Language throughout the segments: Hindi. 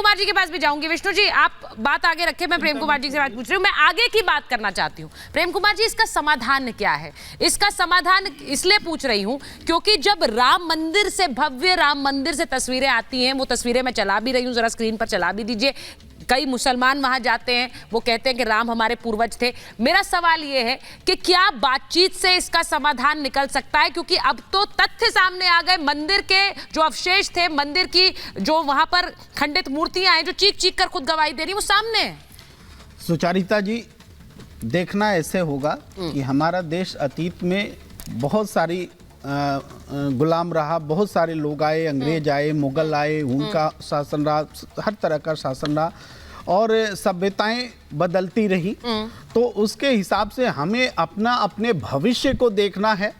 कुमार जी के पास भी जाऊंगी। विष्णु जी आप बात आगे रखें, मैं प्रेम कुमार जी से बात पूछ रही हूँ। मैं आगे की बात करना चाहती हूँ। प्रेम कुमार जी, इसका समाधान क्या है? इसका समाधान इसलिए पूछ रही हूँ क्योंकि जब राम मंदिर से, भव्य राम मंदिर से तस्वीरें आती हैं, वो तस्वीरें मैं चला भी रही हूँ, जरा स्क्रीन पर चला भी दीजिए। कई मुसलमान वहां जाते हैं, वो कहते हैं कि राम हमारे पूर्वज थे। मेरा सवाल ये है कि क्या बातचीत से इसका समाधान निकल सकता है? क्योंकि अब तो तथ्य सामने आ गए, मंदिर के जो अवशेष थे, मंदिर की जो वहां पर खंडित मूर्तियां हैं जो चीख चीख कर खुद गवाही दे रही, वो सामने है। सुचारिता जी, देखना ऐसे होगा कि हमारा देश अतीत में बहुत सारी गुलाम रहा, बहुत सारे लोग आए, अंग्रेज आए, मुगल आए, उनका शासन रहा, हर तरह का शासन रहा और सभ्यताएं बदलती रही। तो उसके हिसाब से हमें अपने भविष्य को देखना है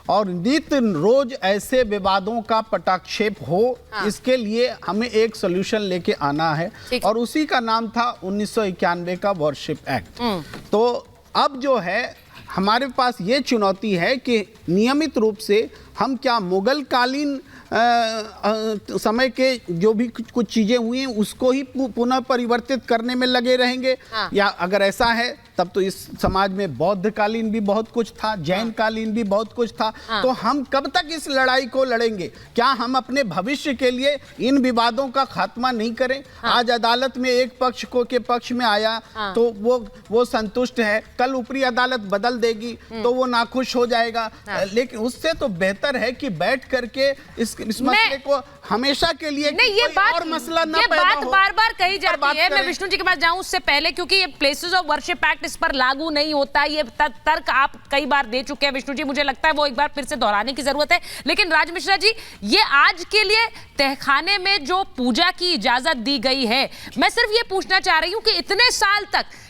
और नित्य रोज ऐसे विवादों का पटाक्षेप हो, इसके लिए हमें एक सॉल्यूशन लेके आना है और उसी का नाम था 1991 का वॉरशिप एक्ट। तो अब जो है हमारे पास ये चुनौती है कि नियमित रूप से हम क्या मुगल कालीन समय के जो भी कुछ चीजें हुई हैं उसको ही पुनः परिवर्तित करने में लगे रहेंगे, या अगर ऐसा है तब तो इस समाज में बौद्ध कालीन भी बहुत कुछ था, जैन कालीन भी बहुत कुछ था। तो हम कब तक इस लड़ाई को लड़ेंगे? क्या हम अपने भविष्य के लिए इन विवादों का खात्मा नहीं करें? आज अदालत में एक पक्ष के पक्ष में आया तो वो संतुष्ट है, कल ऊपरी अदालत बदल देगी तो वो नाखुश हो जाएगा। लेकिन उससे तो बेहतर है कि बैठ करके इस मसले को हमेशा के लिए नहीं, ये बात और मसला न ये पैदा बात हो, बार-बार कही जाती है। मैं विष्णु जी के पास जाऊं उससे पहले, क्योंकि ये प्लेसेस ऑफ वर्शिप एक्ट इस पर लागू नहीं होता, ये तर्क आप कई बार दे चुके हैं विष्णु जी, मुझे लगता है वो एक बार फिर से दोहराने की जरूरत है। लेकिन राज मिश्रा जी, ये आज के लिए तहखाने में जो पूजा की इजाजत दी गई है, मैं सिर्फ ये पूछना चाह रही हूं कि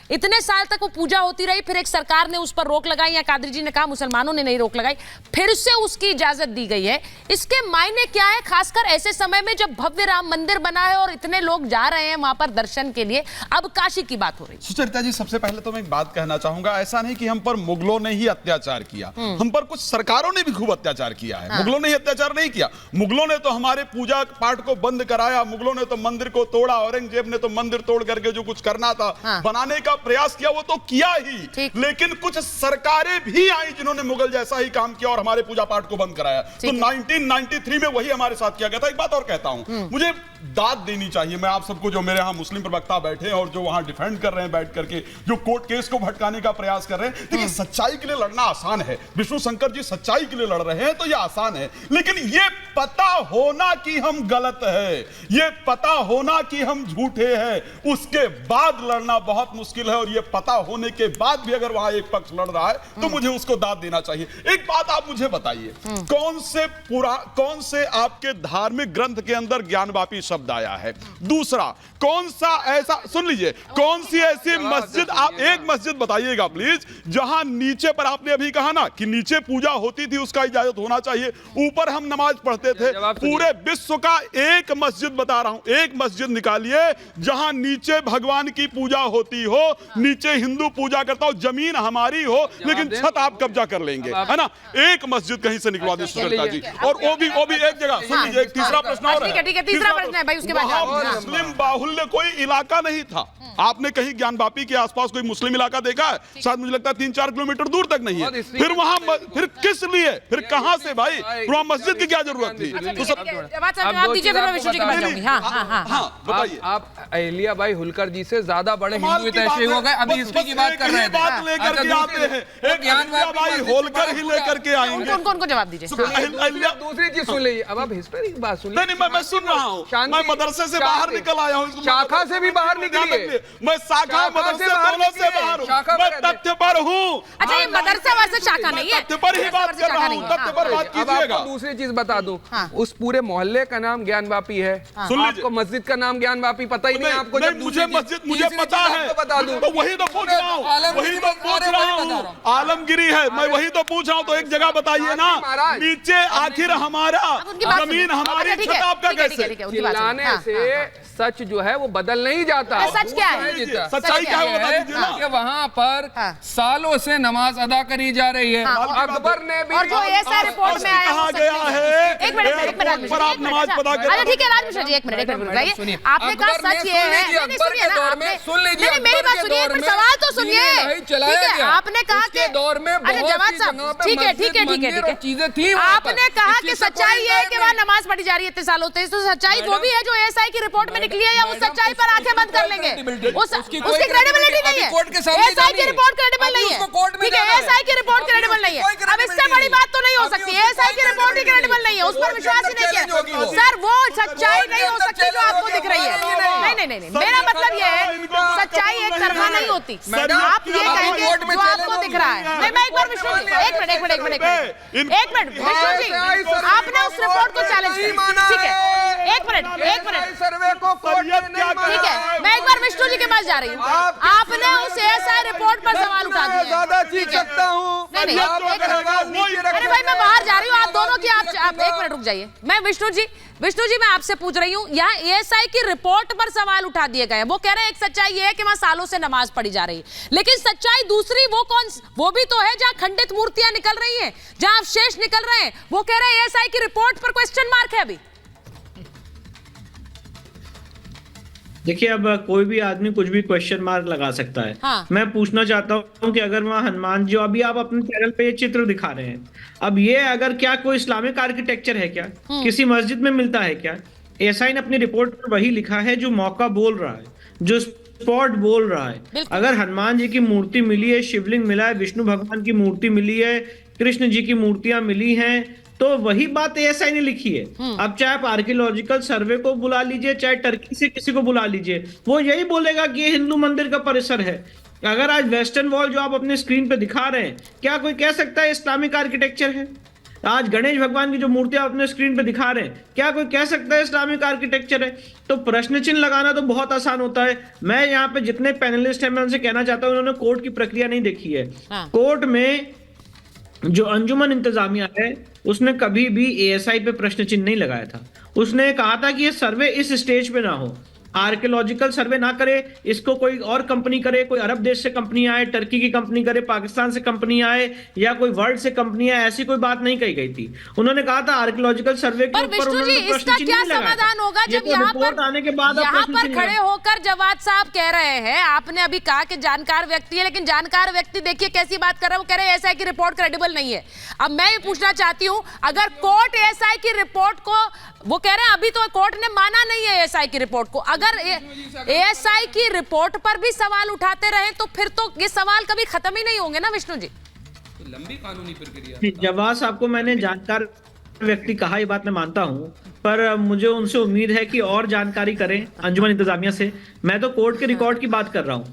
इतने साल तक वो पूजा होती रही, फिर एक सरकार ने उस पर रोक लगाई, या कादरी जी ने कहा मुसलमानों ने नहीं रोक लगाई, फिर से उसकी इजाजत दी गई है। इसके मायने क्या है, खासकर ऐसे समय में जब भव्य राम मंदिर बना है और इतने लोग जा रहे हैं वहां पर दर्शन के लिए? अब काशी की बात हो रही है। सुचरिता जी, सबसे पहले तो मैं एक बात कहना चाहूंगा, ऐसा नहीं कि हम पर मुगलों ने ही अत्याचार किया, हम पर कुछ सरकारों ने भी खूब अत्याचार किया है। मुगलों ने ही अत्याचार नहीं किया। मुगलों ने तो हमारे पूजा पाठ को बंद कराया, मुगलों ने तो मंदिर को तोड़ा, औरंगजेब ने तो मंदिर तोड़ करके जो कुछ करना था बनाने का प्रयास किया वो तो किया ही, लेकिन कुछ सरकारें भी आई जिन्होंने मुगल जैसा ही काम किया और हमारे पूजा पाठ को बंद कराया। तो 1993 में वही हमारे साथ किया गया था। एक बात और कहता हूं, मुझे दाद देनी चाहिए मैं आप सबको, जो मेरे यहां मुस्लिम प्रवक्ता बैठे हैं और जो वहां डिफेंड कर रहे हैं बैठ करके, जो कोर्ट केस को भटकाने का प्रयास कर रहे हैं। देखिए, सच्चाई के लिए लड़ना आसान है, विष्णु शंकर जी सच्चाई के लिए लड़ रहे हैं तो यह आसान है, लेकिन यह पता होना कि हम गलत है, यह पता होना कि हम झूठे हैं, उसके बाद लड़ना बहुत मुश्किल है। और यह पता होने के बाद भी अगर वहां एक पक्ष लड़ रहा है तो मुझे उसको दाद देना चाहिए। एक बात आप मुझे बताइए, कौन से आपके धार्मिक ग्रंथ के अंदर ज्ञानवापी शब्द आया है? दूसरा, कौन सा ऐसा, सुन लीजिए, कौन सी ऐसी मस्जिद, आप एक मस्जिद बताइएगा प्लीज, जहां नीचे पर आपने अभी कहा ना कि नीचे पूजा होती थी उसका इजाजत होना चाहिए, ऊपर हम नमाज पढ़ते थे। पूरे विश्व का एक मस्जिद बता रहा हूं, एक मस्जिद निकालिए जहां नीचे भगवान की पूजा होती हो, नीचे हिंदू पूजा करता हो, जमीन हमारी हो लेकिन छत आप कब्जा कर लेंगे, है ना? एक मस्जिद कहीं से निकलवा दे सुचरिता जी। और वो भी एक जगह। सुन लीजिए, एक तीसरा प्रश्न और है। ठीक है, तीसरा प्रश्न है भाई, उसके बाद मुस्लिम बाहुल्य कोई इलाका नहीं था। आपने कहीं ज्ञानवापी के आसपास कोई मुस्लिम इलाका देखा है? शायद मुझे लगता है 3-4 किलोमीटर दूर तक नहीं है। फिर वहां फिर किस लिए, फिर कहां से भाई, वहां मस्जिद की क्या जरूरत थी? तो सब जवाब दीजिए, फिर मैं विष्णु जी के पास जाऊंगी। हाँ, बताइए। आप अहिल्या बाई होलकर जी से ज्यादा बड़े हिंदू हितैषी हो गए, अभी हिस्ट्री की बात कर रहे हैं। बात लेकर के आते हैं, एक अहिल्या बाई होलकर ही लेकर के आएंगे। उनको जवाब दीजिए। दूसरी चीज सुन लीजिए, अब आप हिस्ट्री की बात सुन लीजिए। नहीं, मैं सुन रहा हूँ, मैं मदरसे से बाहर निकल आया हूँ, शाखा से भी बाहर निकलिए। मैं शाखा मदरसे दोनों से बाहर हूँ, मैं तथ्य पर हूँ। अच्छा, ये मदरसा वर्सेस शाखा नहीं है, तथ्य पर ही बात कर रहा हूँ, तथ्य पर बात कीजिएगा। दूसरी चीज बता दूं, उस पूरे मोहल्ले का नाम ज्ञानवापी है। आपको मस्जिद का नाम ज्ञानवापी पता ही नहीं आपको? मुझे मस्जिद मुझे पता है, बता दूं तो वही तो पूछ रहा हूँ, वही तो पूछ रहा हूँ। आलमगिरी है, मैं वही तो पूछ रहा हूँ। तो एक जगह बताइए ना, नीचे आखिर हमारा जमीन हमारी, छत आपका कैसे? चिल्लाने से सच जो है वो बदल नहीं जाता। सच क्या है? जीता। सच्चाई क्या है वो बता दीजिए ना। कि वहाँ पर सालों से नमाज अदा करी जा रही है। अकबर ने भी और जो एएसआई रिपोर्ट में आया कहा गया है एक मिनट पर आप नमाज पढ़ा के अच्छा ठीक है राज मिश्रा जी, एक मिनट बताइए। आपने कहा सच ये है, नहीं सुनिए ना आपने, नहीं मेरी बात सुनिए, पर सवाल तो सुनिए। ठीक है, आपने कहा कि दौर में अच्छा जवाब साहब ठीक है चीजें थी। आपने कहा कि सच्चाई ये है कि वहाँ नमाज पढ़ी जा रही है इतने सालों से, तो सच्चाई वो भी है जो एएसआई की रिपोर्ट में निकली है, या उस सच्चाई पर आंखें बंद कर लेंगे? उसकी क्रेडिबिलिटी नहीं है, एएसआई की रिपोर्ट क्रेडिबल नहीं है। ठीक है, एएसआई की रिपोर्ट क्रेडिबल नहीं है। अब इससे बड़ी बात तो नहीं हो सकती, एएसआई की रिपोर्ट ही क्रेडिबल नहीं है, उस पर विश्वास ही नहीं किया। सर वो सच्चाई नहीं हो सकती जो आपको दिख रही है। नहीं, मेरा मतलब ये है सच्चाई एक तरफा नहीं होती। आप ये कहेंगे जो आपको दिख रहा है। नहीं, मैं एक बार विष्णु जी, एक मिनट विष्णु जी, आपने उस रिपोर्ट को चैलेंज किया। ठीक है, एक मिनट सर्वे को कोर्ट ने नहीं माना। ठीक है, मैं एक बार विष्णु जी के पास जा रही हूँ। आपने उस एएसआई रिपोर्ट पर सवाल उठा दिया। ज्यादा चीख सकता हूँ। नहीं, अरे भाई मैं बाहर जा रही हूँ, आप दोनों की आप एक मिनट रुक जाइए। मैं विष्णु जी मैं आपसे पूछ रही हूँ, यहाँ एएसआई की रिपोर्ट पर सवाल उठा दिए गए। वो कह रहे हैं एक सच्चाई ये है कि वहाँ सालों से नमाज पढ़ी जा रही है, लेकिन सच्चाई दूसरी वो भी तो है जहाँ खंडित मूर्तियां निकल रही हैं, जहाँ अवशेष निकल रहे हैं। वो कह रहे हैं एएसआई की रिपोर्ट पर क्वेश्चन मार्क है अभी। देखिए, अब कोई भी आदमी कुछ भी क्वेश्चन मार्क लगा सकता है। हाँ। मैं पूछना चाहता हूँ कि अगर वहाँ हनुमान जी, अभी आप अपने चैनल पे ये चित्र दिखा रहे हैं, अब ये अगर क्या कोई इस्लामिक आर्किटेक्चर है क्या? किसी मस्जिद में मिलता है क्या? एएसआई ने अपनी रिपोर्ट पर वही लिखा है जो मौका बोल रहा है, जो स्पॉट बोल रहा है। अगर हनुमान जी की मूर्ति मिली है, शिवलिंग मिला है, विष्णु भगवान की मूर्ति मिली है, कृष्ण जी की मूर्तियां मिली हैं, तो वही बात एएसआई ने लिखी है। अब चाहे आप आर्कियोलॉजिकल सर्वे को बुला लीजिए, चाहे टर्की से किसी को बुला लीजिए, वो यही बोलेगा कि ये हिंदू मंदिर का परिसर है। अगर आज वेस्टर्न वॉल जो आप अपने स्क्रीन पे दिखा रहे हैं, क्या कोई कह सकता है इस्लामिक आर्किटेक्चर है? आज गणेश भगवान की जो मूर्तियां अपने स्क्रीन पे दिखा रहे हैं, क्या कोई कह सकता है इस्लामिक आर्किटेक्चर है? तो प्रश्न चिन्ह लगाना तो बहुत आसान होता है। मैं यहाँ पे जितने पैनलिस्ट हैं, मैं उनसे कहना चाहता हूँ, उन्होंने कोर्ट की प्रक्रिया नहीं देखी है। कोर्ट में जो अंजुमन इंतजामिया है, उसने कभी भी एएसआई पे प्रश्न चिन्ह नहीं लगाया था। उसने कहा था कि ये सर्वे इस स्टेज पे ना हो, आर्कियोलॉजिकल सर्वे ना करे, इसको कोई और कंपनी करे, कोई अरब देश से कंपनी आए, टर्की की कंपनी करे, पाकिस्तान से कंपनी आए, या कोई वर्ल्ड से कंपनी आए, ऐसी कोई बात नहीं कही गई थी। उन्होंने कहा था आर्कियोलॉजिकल सर्वे के ऊपर उन्होंने इसका क्या समाधान होगा जब यहाँ पर खड़े होकर जवाद साहब कह रहे हैं? आपने अभी कहा कि जानकार व्यक्ति है, लेकिन जानकार व्यक्ति देखिए कैसी बात कर रहा है। वो कह रहे हैं एएसआई की रिपोर्ट क्रेडिबल नहीं है। अब मैं ये पूछना चाहती हूँ, अगर कोर्ट एएसआई की रिपोर्ट को, वो कह रहे हैं अभी तो कोर्ट ने माना नहीं है एएसआई की रिपोर्ट को, अगर एएसआई की रिपोर्ट पर भी सवाल उठाते रहे तो फिर तो ये सवाल कभी खत्म ही नहीं होंगे ना विष्णु जी। तो लंबी कानूनी प्रक्रिया। जवाब आपको मैंने जानकार व्यक्ति कहा, ये बात मैं मानता हूँ, पर मुझे उनसे उम्मीद है कि और जानकारी करें अंजुमन इंतजामिया से। मैं तो कोर्ट के रिकॉर्ड की बात कर रहा हूँ।